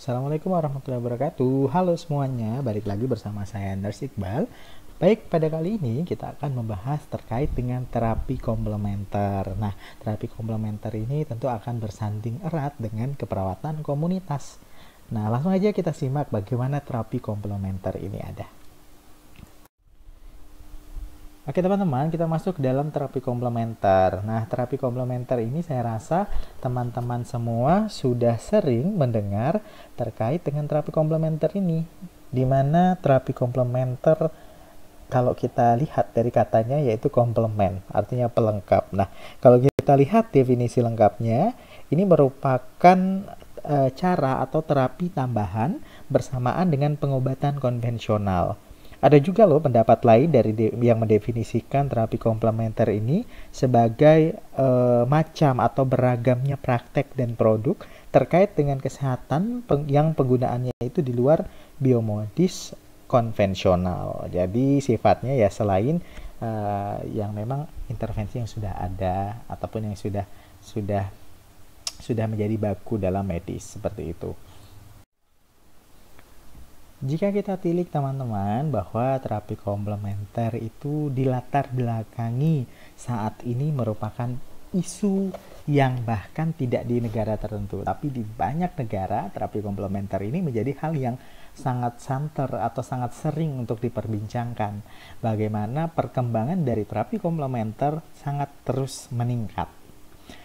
Assalamualaikum warahmatullahi wabarakatuh. Halo semuanya, balik lagi bersama saya Nurse Iqbal. Baik, pada kali ini kita akan membahas terkait dengan terapi komplementer. Nah, terapi komplementer ini tentu akan bersanding erat dengan keperawatan komunitas. Nah, langsung aja kita simak bagaimana terapi komplementer ini ada. Oke teman-teman, kita masuk ke dalam terapi komplementer. Nah, terapi komplementer ini saya rasa teman-teman semua sudah sering mendengar terkait dengan terapi komplementer ini. Di mana terapi komplementer, kalau kita lihat dari katanya, yaitu komplement, artinya pelengkap. Nah, kalau kita lihat definisi lengkapnya, ini merupakan cara atau terapi tambahan bersamaan dengan pengobatan konvensional. Ada juga loh pendapat lain dari yang mendefinisikan terapi komplementer ini sebagai macam atau beragamnya praktek dan produk terkait dengan kesehatan yang penggunaannya itu di luar biomedis konvensional. Jadi sifatnya ya selain yang memang intervensi yang sudah ada ataupun yang sudah menjadi baku dalam medis seperti itu. Jika kita tilik teman-teman bahwa terapi komplementer itu dilatar belakangi saat ini merupakan isu yang bahkan tidak di negara tertentu, tapi di banyak negara terapi komplementer ini menjadi hal yang sangat santer atau sangat sering untuk diperbincangkan. Bagaimana perkembangan dari terapi komplementer sangat terus meningkat.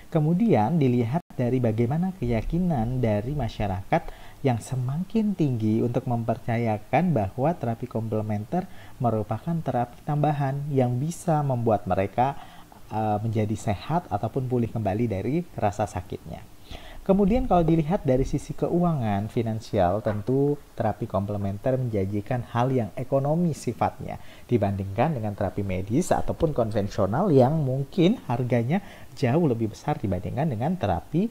Kemudian dilihat dari bagaimana keyakinan dari masyarakat yang semakin tinggi untuk mempercayakan bahwa terapi komplementer merupakan terapi tambahan yang bisa membuat mereka menjadi sehat ataupun pulih kembali dari rasa sakitnya. Kemudian kalau dilihat dari sisi keuangan finansial, tentu terapi komplementer menjanjikan hal yang ekonomis sifatnya dibandingkan dengan terapi medis ataupun konvensional yang mungkin harganya jauh lebih besar dibandingkan dengan terapi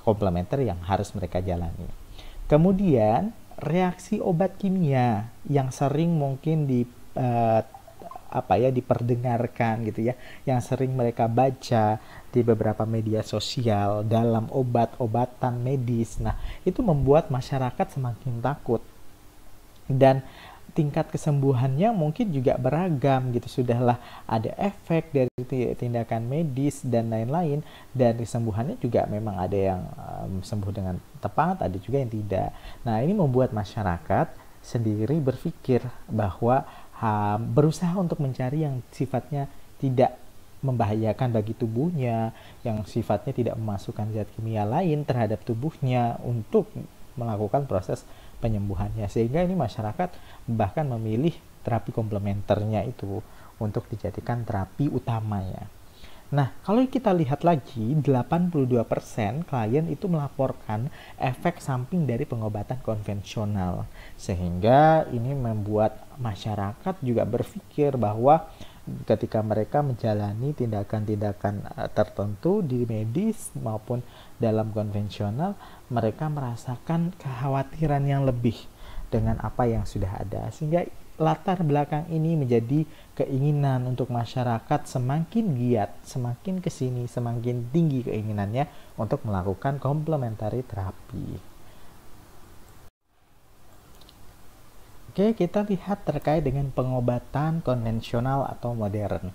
komplementer yang harus mereka jalani. Kemudian reaksi obat kimia yang sering mungkin diperdengarkan gitu ya, yang sering mereka baca di beberapa media sosial dalam obat-obatan medis. Nah, itu membuat masyarakat semakin takut. Dan tingkat kesembuhannya mungkin juga beragam gitu. Sudahlah ada efek dari tindakan medis dan lain-lain, dan kesembuhannya juga memang ada yang sembuh dengan tepat, ada juga yang tidak. Nah, ini membuat masyarakat sendiri berpikir bahwa berusaha untuk mencari yang sifatnya tidak membahayakan bagi tubuhnya, yang sifatnya tidak memasukkan zat kimia lain terhadap tubuhnya untuk melakukan proses penyembuhannya, sehingga ini masyarakat bahkan memilih terapi komplementernya itu untuk dijadikan terapi utamanya. Nah, kalau kita lihat lagi, 82% klien itu melaporkan efek samping dari pengobatan konvensional, sehingga ini membuat masyarakat juga berpikir bahwa ketika mereka menjalani tindakan-tindakan tertentu di medis maupun dalam konvensional, mereka merasakan kekhawatiran yang lebih dengan apa yang sudah ada, sehingga latar belakang ini menjadi keinginan untuk masyarakat semakin giat, semakin kesini, semakin tinggi keinginannya untuk melakukan komplementari terapi. Oke, kita lihat terkait dengan pengobatan konvensional atau modern.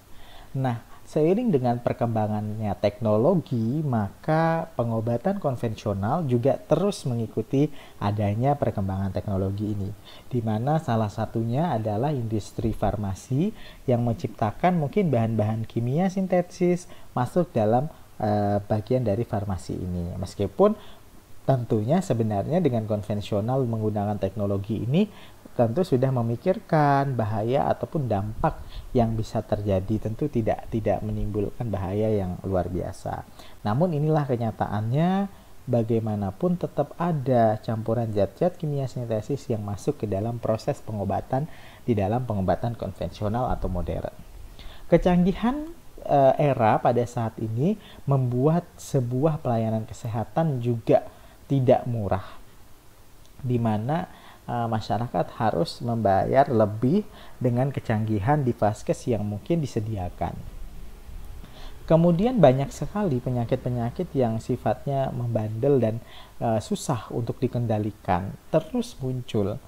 Nah, seiring dengan perkembangannya teknologi, maka pengobatan konvensional juga terus mengikuti adanya perkembangan teknologi ini, di mana salah satunya adalah industri farmasi yang menciptakan mungkin bahan-bahan kimia sintetis masuk dalam bagian dari farmasi ini. Meskipun tentunya sebenarnya dengan konvensional menggunakan teknologi ini tentu sudah memikirkan bahaya ataupun dampak yang bisa terjadi, tentu tidak menimbulkan bahaya yang luar biasa. Namun inilah kenyataannya, bagaimanapun tetap ada campuran zat-zat kimia sintesis yang masuk ke dalam proses pengobatan di dalam pengobatan konvensional atau modern. Kecanggihan era pada saat ini membuat sebuah pelayanan kesehatan juga tidak murah, di mana masyarakat harus membayar lebih dengan kecanggihan di vaskes yang mungkin disediakan. Kemudian banyak sekali penyakit-penyakit yang sifatnya membandel dan susah untuk dikendalikan. Terus muncul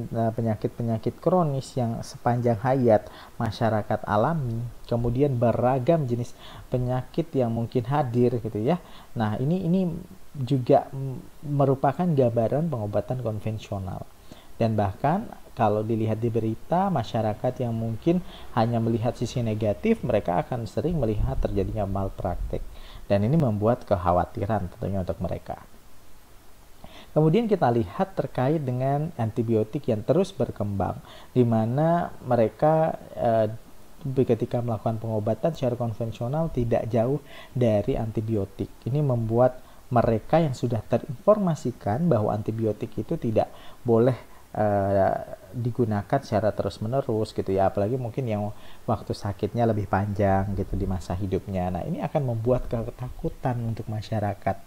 penyakit-penyakit kronis yang sepanjang hayat masyarakat alami. Kemudian beragam jenis penyakit yang mungkin hadir gitu ya. Nah, ini juga merupakan gambaran pengobatan konvensional. Dan bahkan kalau dilihat di berita, masyarakat yang mungkin hanya melihat sisi negatif, mereka akan sering melihat terjadinya malpraktik. Dan ini membuat kekhawatiran tentunya untuk mereka. Kemudian kita lihat terkait dengan antibiotik yang terus berkembang, di mana mereka ketika melakukan pengobatan secara konvensional tidak jauh dari antibiotik. Ini membuat mereka yang sudah terinformasikan bahwa antibiotik itu tidak boleh digunakan secara terus-menerus gitu ya, apalagi mungkin yang waktu sakitnya lebih panjang gitu di masa hidupnya. Nah, ini akan membuat ketakutan untuk masyarakat,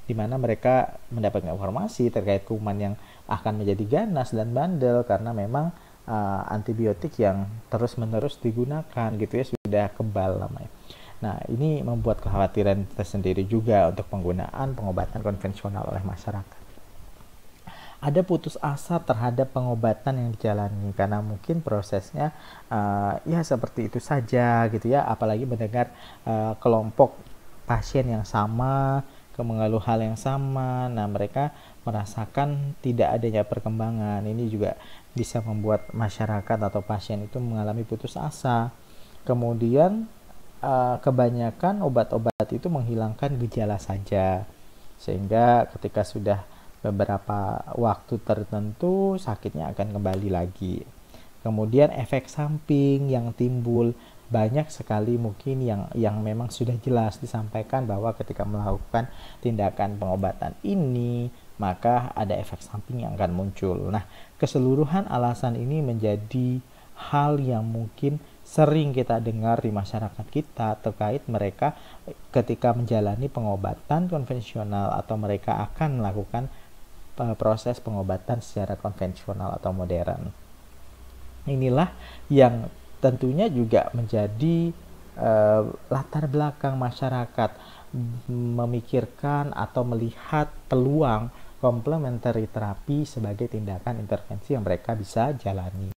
di mana mereka mendapatkan informasi terkait kuman yang akan menjadi ganas dan bandel karena memang antibiotik yang terus-menerus digunakan gitu ya, sudah kebal namanya. Nah, ini membuat kekhawatiran tersendiri juga untuk penggunaan pengobatan konvensional oleh masyarakat. Ada putus asa terhadap pengobatan yang dijalani karena mungkin prosesnya ya seperti itu saja gitu ya, apalagi mendengar kelompok pasien yang sama mengeluh hal yang sama. Nah, mereka merasakan tidak adanya perkembangan. Ini juga bisa membuat masyarakat atau pasien itu mengalami putus asa. Kemudian kebanyakan obat-obat itu menghilangkan gejala saja, sehingga ketika sudah beberapa waktu tertentu sakitnya akan kembali lagi. Kemudian efek samping yang timbul banyak sekali mungkin yang memang sudah jelas disampaikan bahwa ketika melakukan tindakan pengobatan ini maka ada efek samping yang akan muncul. Nah, keseluruhan alasan ini menjadi hal yang mungkin sering kita dengar di masyarakat kita terkait mereka ketika menjalani pengobatan konvensional atau mereka akan melakukan proses pengobatan secara konvensional atau modern. Inilah yang tentunya juga menjadi latar belakang masyarakat memikirkan atau melihat peluang complementary terapi sebagai tindakan intervensi yang mereka bisa jalani.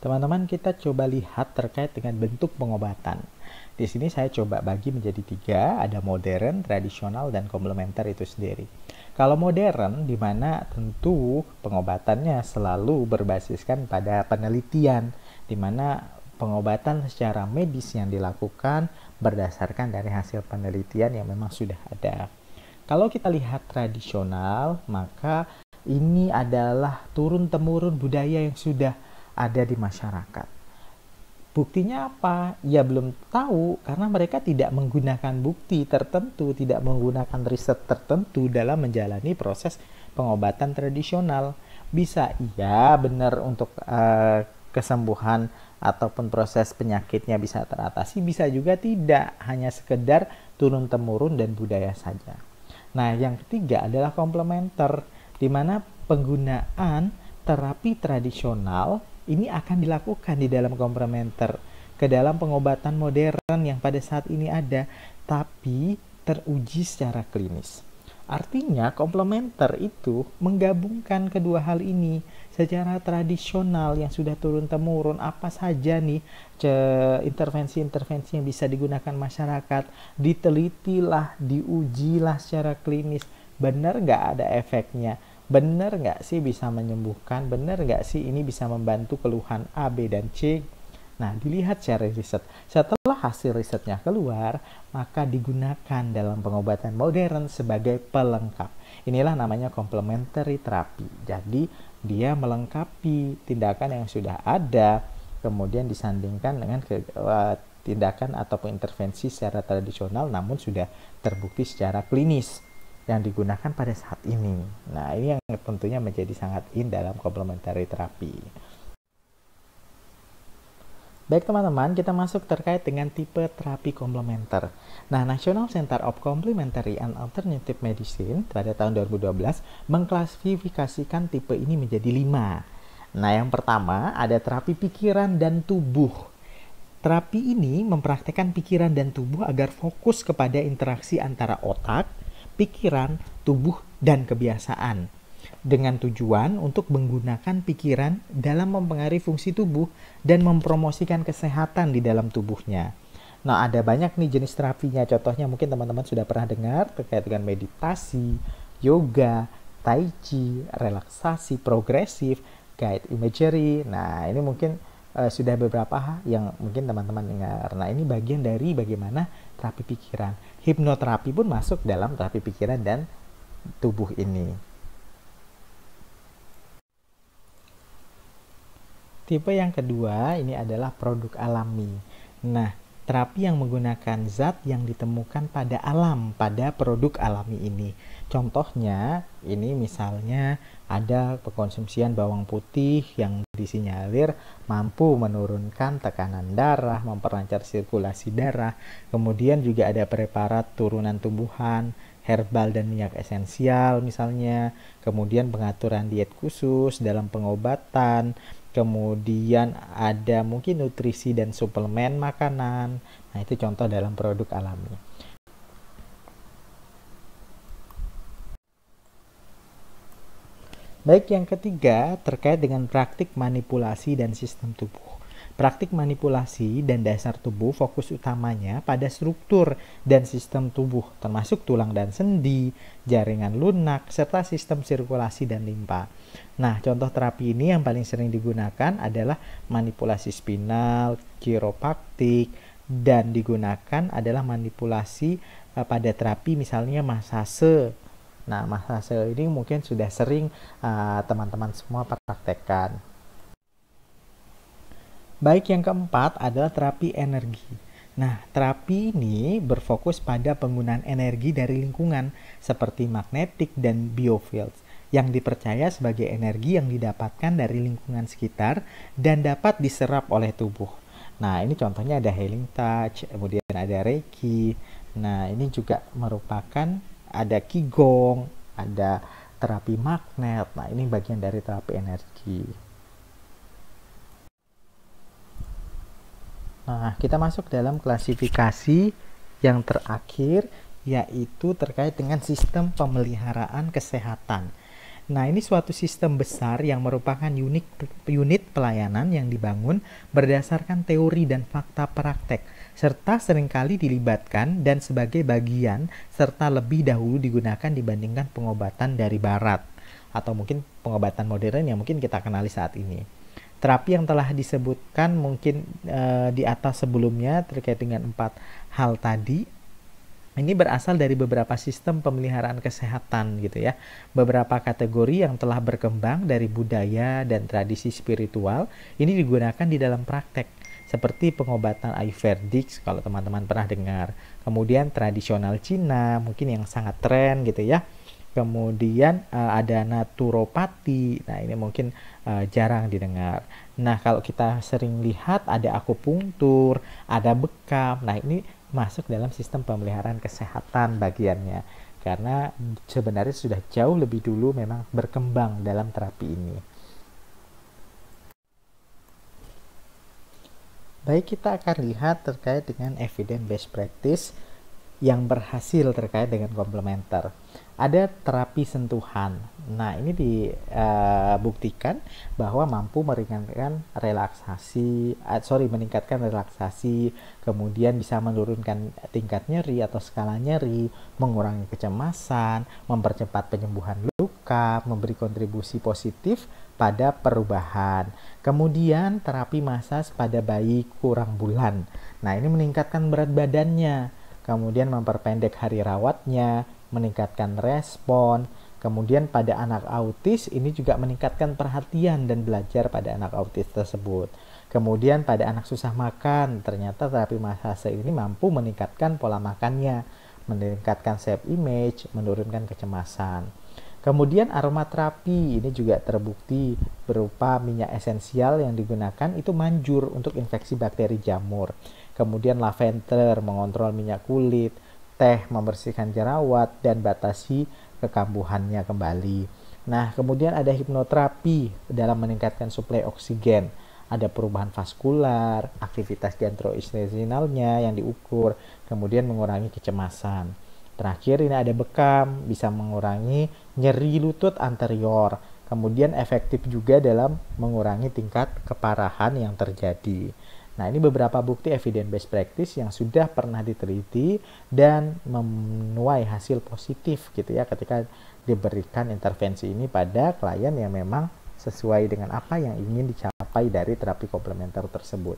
Teman-teman, kita coba lihat terkait dengan bentuk pengobatan. Di sini saya coba bagi menjadi 3, ada modern, tradisional, dan komplementer itu sendiri. Kalau modern, di mana tentu pengobatannya selalu berbasiskan pada penelitian, di mana pengobatan secara medis yang dilakukan berdasarkan dari hasil penelitian yang memang sudah ada. Kalau kita lihat tradisional, maka ini adalah turun-temurun budaya yang sudah ada di masyarakat. Buktinya apa? Ya belum tahu, karena mereka tidak menggunakan bukti tertentu, tidak menggunakan riset tertentu dalam menjalani proses pengobatan tradisional. Bisa iya benar untuk kesembuhan ataupun proses penyakitnya bisa teratasi, bisa juga tidak, hanya sekedar turun-temurun dan budaya saja. Nah, yang ketiga adalah komplementer, di mana penggunaan terapi tradisional ini akan dilakukan di dalam komplementer ke dalam pengobatan modern yang pada saat ini ada, tapi teruji secara klinis. Artinya komplementer itu menggabungkan kedua hal ini. Secara tradisional yang sudah turun-temurun, apa saja nih intervensi-intervensi yang bisa digunakan masyarakat, ditelitilah, diujilah secara klinis, benar nggak ada efeknya, benar nggak sih bisa menyembuhkan, benar nggak sih ini bisa membantu keluhan A, B, dan C. Nah, dilihat secara riset. Setelah hasil risetnya keluar, maka digunakan dalam pengobatan modern sebagai pelengkap. Inilah namanya complementary therapy. Jadi, dia melengkapi tindakan yang sudah ada, kemudian disandingkan dengan tindakan ataupun intervensi secara tradisional, namun sudah terbukti secara klinis yang digunakan pada saat ini. Nah, ini yang tentunya menjadi sangat in dalam complementary therapy. Baik teman-teman, kita masuk terkait dengan tipe terapi komplementer. Nah, National Center of Complementary and Alternative Medicine pada tahun 2012 mengklasifikasikan tipe ini menjadi 5. Nah, yang pertama ada terapi pikiran dan tubuh. Terapi ini mempraktekkan pikiran dan tubuh agar fokus kepada interaksi antara otak, pikiran, tubuh, dan kebiasaan. Dengan tujuan untuk menggunakan pikiran dalam mempengaruhi fungsi tubuh dan mempromosikan kesehatan di dalam tubuhnya. Nah, ada banyak nih jenis terapinya. Contohnya mungkin teman-teman sudah pernah dengar terkait dengan meditasi, yoga, tai chi, relaksasi progresif, guide imagery. Nah, ini mungkin sudah beberapa yang mungkin teman-teman dengar. Nah, ini bagian dari bagaimana terapi pikiran. Hipnoterapi pun masuk dalam terapi pikiran dan tubuh ini. Tipe yang kedua ini adalah produk alami. Nah, terapi yang menggunakan zat yang ditemukan pada alam, pada produk alami ini. Contohnya, ini misalnya ada pengkonsumsian bawang putih yang disinyalir mampu menurunkan tekanan darah, memperlancar sirkulasi darah. Kemudian juga ada preparat turunan tumbuhan, herbal dan minyak esensial misalnya. Kemudian pengaturan diet khusus dalam pengobatan. Kemudian ada mungkin nutrisi dan suplemen makanan. Nah, itu contoh dalam produk alami. Baik, yang ketiga terkait dengan praktik manipulasi dan sistem tubuh. Praktik manipulasi dan dasar tubuh fokus utamanya pada struktur dan sistem tubuh, termasuk tulang dan sendi, jaringan lunak, serta sistem sirkulasi dan limpa. Nah, contoh terapi ini yang paling sering digunakan adalah manipulasi spinal, kiropraktik, dan digunakan adalah manipulasi pada terapi misalnya masase. Nah, masase ini mungkin sudah sering teman-teman semua praktekkan. Baik, yang keempat adalah terapi energi. Nah, terapi ini berfokus pada penggunaan energi dari lingkungan seperti magnetik dan biofields yang dipercaya sebagai energi yang didapatkan dari lingkungan sekitar dan dapat diserap oleh tubuh. Nah, ini contohnya ada healing touch, kemudian ada reiki. Nah, ini juga merupakan ada qigong, ada terapi magnet. Nah, ini bagian dari terapi energi. Nah, kita masuk dalam klasifikasi yang terakhir, yaitu terkait dengan sistem pemeliharaan kesehatan. Nah, ini suatu sistem besar yang merupakan unit pelayanan yang dibangun berdasarkan teori dan fakta praktek, serta seringkali dilibatkan dan sebagai bagian serta lebih dahulu digunakan dibandingkan pengobatan dari barat, atau mungkin pengobatan modern yang mungkin kita kenali saat ini. Terapi yang telah disebutkan mungkin di atas sebelumnya terkait dengan 4 hal tadi, ini berasal dari beberapa sistem pemeliharaan kesehatan gitu ya. Beberapa kategori yang telah berkembang dari budaya dan tradisi spiritual ini digunakan di dalam praktek. Seperti pengobatan Ayurvedic kalau teman-teman pernah dengar. Kemudian tradisional Cina mungkin yang sangat tren gitu ya. Kemudian ada naturopati. Nah, ini mungkin jarang didengar. Nah, kalau kita sering lihat ada akupunktur, ada bekam. Nah, ini masuk dalam sistem pemeliharaan kesehatan bagiannya. Karena sebenarnya sudah jauh lebih dulu memang berkembang dalam terapi ini. Baik, kita akan lihat terkait dengan evidence based practice yang berhasil terkait dengan komplementer. Ada terapi sentuhan. Nah, ini dibuktikan bahwa mampu meningkatkan relaksasi, kemudian bisa menurunkan tingkat nyeri atau skala nyeri, mengurangi kecemasan, mempercepat penyembuhan luka, memberi kontribusi positif pada perubahan. Kemudian terapi masas pada bayi kurang bulan. Nah, ini meningkatkan berat badannya. Kemudian memperpendek hari rawatnya, meningkatkan respon. Kemudian pada anak autis ini juga meningkatkan perhatian dan belajar pada anak autis tersebut. Kemudian pada anak susah makan, ternyata terapi masase ini mampu meningkatkan pola makannya, meningkatkan self image, menurunkan kecemasan. Kemudian aromaterapi ini juga terbukti berupa minyak esensial yang digunakan itu manjur untuk infeksi bakteri jamur. Kemudian lavender mengontrol minyak kulit, teh membersihkan jerawat dan batasi kekambuhannya kembali. Nah, kemudian ada hipnoterapi dalam meningkatkan suplai oksigen. ada perubahan vaskular, aktivitas gastrointestinalnya yang diukur, kemudian mengurangi kecemasan. Terakhir ini ada bekam, bisa mengurangi nyeri lutut anterior, kemudian efektif juga dalam mengurangi tingkat keparahan yang terjadi. Nah, ini beberapa bukti evidence based practice yang sudah pernah diteliti dan menuai hasil positif gitu ya ketika diberikan intervensi ini pada klien yang memang sesuai dengan apa yang ingin dicapai dari terapi komplementer tersebut.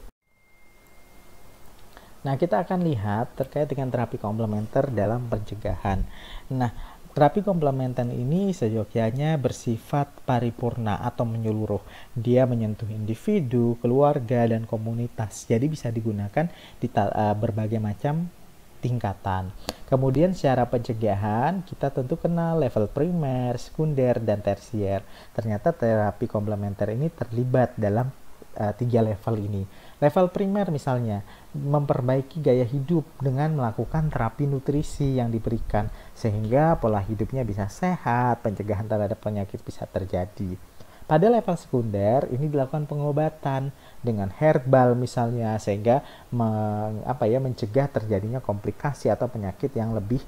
Nah, kita akan lihat terkait dengan terapi komplementer dalam pencegahan. Nah, terapi komplementer ini seyogyanya bersifat paripurna atau menyeluruh. Dia menyentuh individu, keluarga, dan komunitas. Jadi bisa digunakan di berbagai macam tingkatan. Kemudian secara pencegahan, kita tentu kenal level primer, sekunder, dan tersier. Ternyata terapi komplementer ini terlibat dalam 3 level ini. Level primer misalnya, memperbaiki gaya hidup dengan melakukan terapi nutrisi yang diberikan, sehingga pola hidupnya bisa sehat, pencegahan terhadap penyakit bisa terjadi. Pada level sekunder, ini dilakukan pengobatan dengan herbal misalnya, sehingga mencegah terjadinya komplikasi atau penyakit yang lebih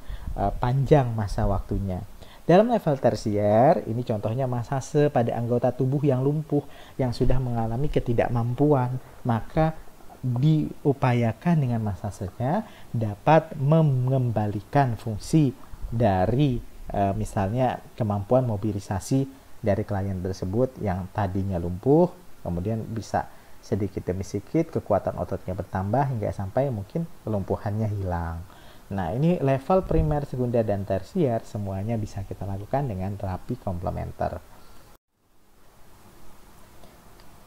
panjang masa waktunya. Dalam level tersier, ini contohnya masase pada anggota tubuh yang lumpuh, yang sudah mengalami ketidakmampuan, maka diupayakan dengan masasenya dapat mengembalikan fungsi dari misalnya kemampuan mobilisasi dari klien tersebut yang tadinya lumpuh, kemudian bisa sedikit demi sedikit kekuatan ototnya bertambah hingga sampai mungkin kelumpuhannya hilang. Nah, ini level primer, sekunder, dan tersier semuanya bisa kita lakukan dengan terapi komplementer.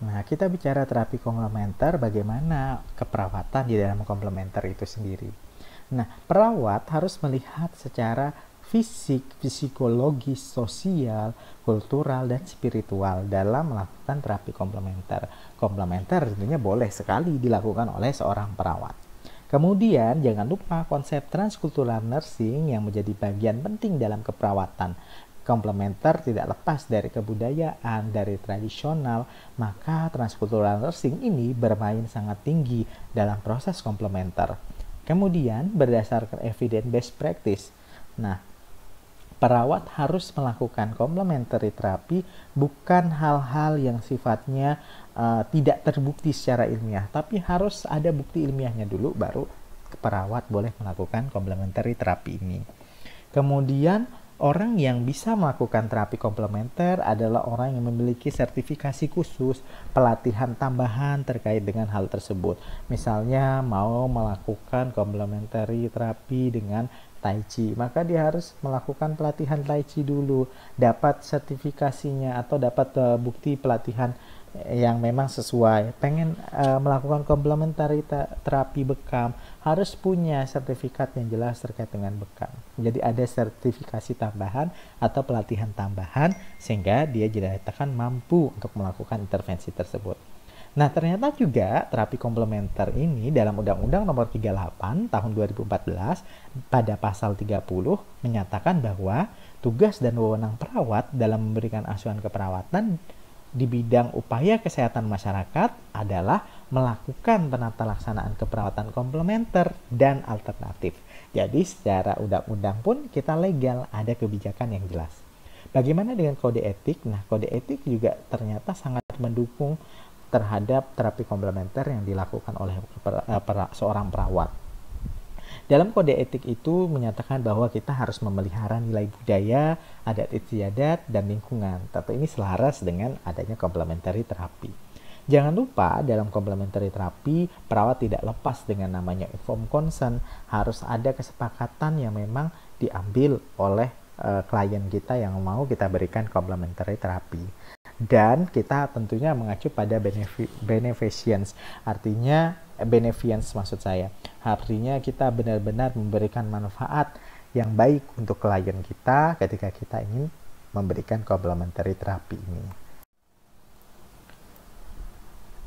Nah, kita bicara terapi komplementer, bagaimana keperawatan di dalam komplementer itu sendiri. Nah, perawat harus melihat secara fisik, psikologis, sosial, kultural, dan spiritual dalam melakukan terapi komplementer. Komplementer tentunya boleh sekali dilakukan oleh seorang perawat. Kemudian jangan lupa konsep transkultural nursing yang menjadi bagian penting dalam keperawatan. Komplementer tidak lepas dari kebudayaan, dari tradisional, maka transkultural nursing ini bermain sangat tinggi dalam proses komplementer. Kemudian berdasarkan evidence based practice, nah, perawat harus melakukan complementary terapi bukan hal-hal yang sifatnya tidak terbukti secara ilmiah, tapi harus ada bukti ilmiahnya dulu baru perawat boleh melakukan complementary terapi ini. Kemudian orang yang bisa melakukan terapi komplementer adalah orang yang memiliki sertifikasi khusus, pelatihan tambahan terkait dengan hal tersebut. Misalnya mau melakukan complementary terapi dengan Tai Chi, maka dia harus melakukan pelatihan Tai Chi dulu, dapat sertifikasinya atau dapat bukti pelatihan yang memang sesuai. Pengen melakukan komplementari terapi bekam, harus punya sertifikat yang jelas terkait dengan bekam. Jadi ada sertifikasi tambahan atau pelatihan tambahan sehingga dia dikatakan mampu untuk melakukan intervensi tersebut. Nah, ternyata juga terapi komplementer ini dalam Undang-Undang Nomor 38 Tahun 2014 pada pasal 30 menyatakan bahwa tugas dan wewenang perawat dalam memberikan asuhan keperawatan di bidang upaya kesehatan masyarakat adalah melakukan penata laksanaan keperawatan komplementer dan alternatif. Jadi secara undang-undang pun kita legal, ada kebijakan yang jelas. Bagaimana dengan kode etik? Nah, kode etik juga ternyata sangat mendukung terhadap terapi komplementer yang dilakukan oleh seorang perawat. Dalam kode etik itu menyatakan bahwa kita harus memelihara nilai budaya, adat istiadat, dan lingkungan. Tentu ini selaras dengan adanya complementary terapi. Jangan lupa dalam complementary terapi, perawat tidak lepas dengan namanya informed consent. Harus ada kesepakatan yang memang diambil oleh klien kita yang mau kita berikan complementary terapi. Dan kita tentunya mengacu pada beneficence, artinya artinya kita benar-benar memberikan manfaat yang baik untuk klien kita ketika kita ingin memberikan complementary terapi ini.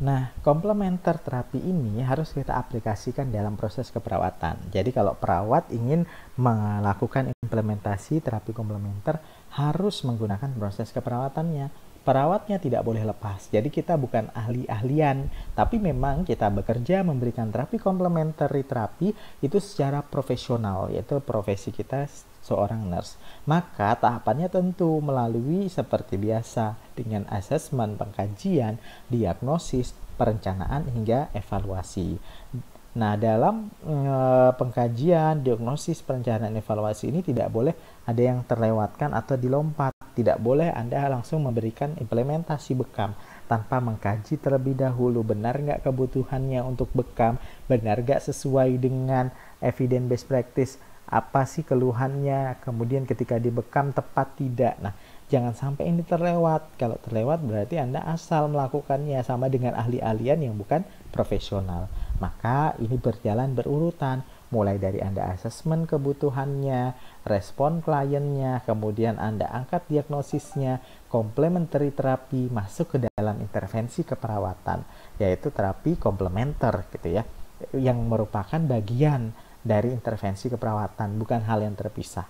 Nah, komplementer terapi ini harus kita aplikasikan dalam proses keperawatan. Jadi kalau perawat ingin melakukan implementasi terapi komplementer harus menggunakan proses keperawatannya. perawatnya tidak boleh lepas. Jadi kita bukan ahli-ahlian, tapi memang kita bekerja memberikan terapi komplementari terapi itu secara profesional, yaitu profesi kita seorang nurse. Maka tahapannya tentu melalui seperti biasa dengan asesmen, pengkajian, diagnosis, perencanaan hingga evaluasi. Nah, dalam pengkajian, diagnosis, perencanaan, evaluasi ini tidak boleh ada yang terlewatkan atau dilompat. Tidak boleh Anda langsung memberikan implementasi bekam tanpa mengkaji terlebih dahulu. Benar nggak kebutuhannya untuk bekam? Benar nggak sesuai dengan evidence based practice? Apa sih keluhannya? Kemudian ketika dibekam tepat tidak? Nah, jangan sampai ini terlewat. Kalau terlewat berarti Anda asal melakukannya, sama dengan ahli-ahlian yang bukan profesional. Maka ini berjalan berurutan, mulai dari Anda asesmen kebutuhannya, respon kliennya, kemudian Anda angkat diagnosisnya, komplementari terapi, masuk ke dalam intervensi keperawatan, yaitu terapi komplementer gitu ya, yang merupakan bagian dari intervensi keperawatan, bukan hal yang terpisah.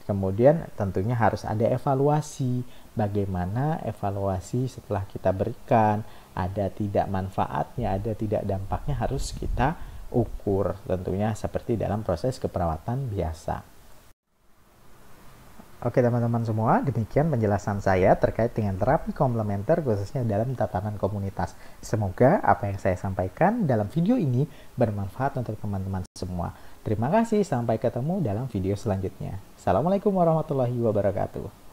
Kemudian tentunya harus ada evaluasi, bagaimana evaluasi setelah kita berikan, ada tidak manfaatnya, ada tidak dampaknya harus kita ukur, tentunya seperti dalam proses keperawatan biasa. Oke teman-teman semua, demikian penjelasan saya terkait dengan terapi komplementer khususnya dalam tatanan komunitas. Semoga apa yang saya sampaikan dalam video ini bermanfaat untuk teman-teman semua. Terima kasih, sampai ketemu dalam video selanjutnya. Assalamualaikum warahmatullahi wabarakatuh.